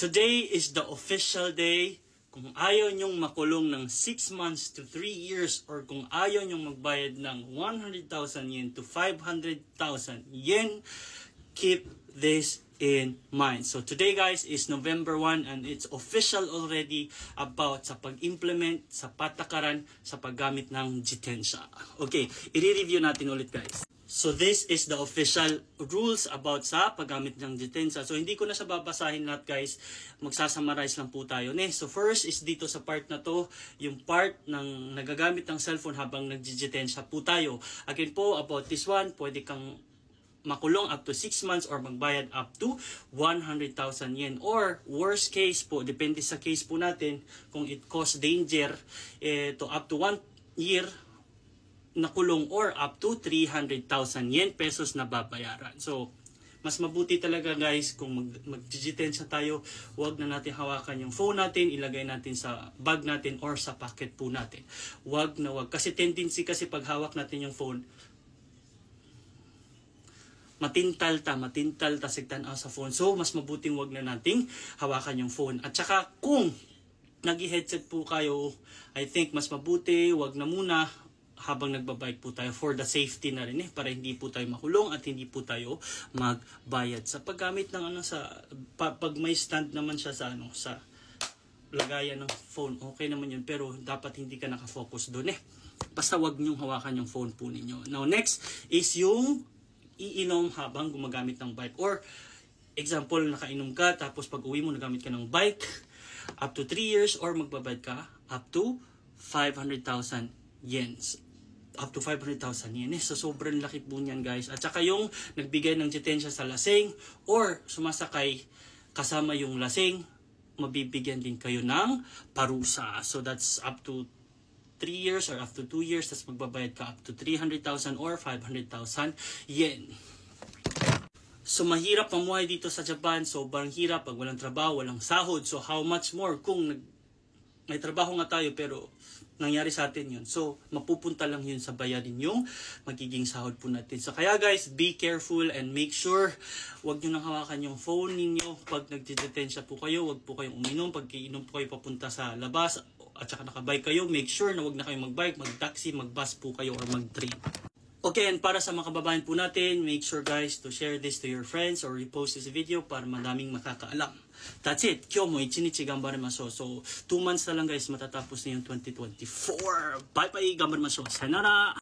Today is the official day. Kung ayaw nyong makulong ng 6 months to 3 years or kung ayaw nyong magbayad ng 100,000 yen to 500,000 yen, keep this in mind. So today guys is November 1 and it's official already about sa pag-implement, sa patakaran, sa paggamit ng jitensya. Okay, i-review natin ulit guys. So this is the official rules about sa paggamit ng jitensya. So hindi ko na siya babasahin lahat guys. Magsasummarize lang po tayo. So first is dito sa part na to, yung part ng nagagamit ng cellphone habang nagjijitensya po tayo. Again po, about this one, pwede kang makulong up to 6 months or magbayad up to 100,000 yen. Or worst case po, depende sa case po natin, kung it cause danger to up to 1 year nakulong or up to 300,000 yen pesos na babayaran. So, mas mabuti talaga guys kung mag-jitensya tayo, huwag na natin hawakan yung phone natin, ilagay natin sa bag natin or sa pocket po natin. Huwag na huwag. Kasi tendency kasi pag hawak natin yung phone, matintal ta sigtan sa phone. So, mas mabuting huwag na nating hawakan yung phone. At saka kung nag-headset po kayo, I think mas mabuti, huwag na muna habang nagbabike po tayo for the safety na rin para hindi po tayo makulong at hindi po tayo magbayad. Sa paggamit ng pag may stand naman siya sa sa lagayan ng phone, okay naman yun, pero dapat hindi ka nakafocus doon Basta wag niyong hawakan yung phone po ninyo. Now next is yung iinom habang gumagamit ng bike, or example, nakainom ka tapos pag uwi mo nagamit ka ng bike up to 3 years or magbabayad ka up to 500,000 yens. Up to 500,000 yen. So sobrang laki po niyan guys. At saka yung nagbigay ng jitensya sa lasing or sumasakay kasama yung lasing, mabibigyan din kayo ng parusa. So that's up to 3 years or up to 2 years. Tapos magbabayad ka up to 300,000 or 500,000 yen. So mahirap mamuhay dito sa Japan. Sobrang hirap pag walang trabaho, walang sahod. So how much more kung may trabaho nga tayo pero nangyari sa atin yun. So, mapupunta lang yun sa bayarin yung magiging sahod po natin. So, kaya guys, be careful and make sure wag nyo nang hawakan yung phone ninyo pag nagdidetensya po kayo. Wag po kayong uminom. Pag iinom po kayo papunta sa labas at saka nakabike kayo, make sure na wag na kayong magbike, mag-taxi, mag-bus po kayo or mag-train. Okay, and para sa mga kababayan po natin, make sure guys to share this to your friends or repost this video para madaming makakaalam. That's it. Kyo mo, ichinichi gambarimasu. So, 2 months na lang guys, matatapos na yung 2024. Bye-bye, gambarimasu. Sayonara!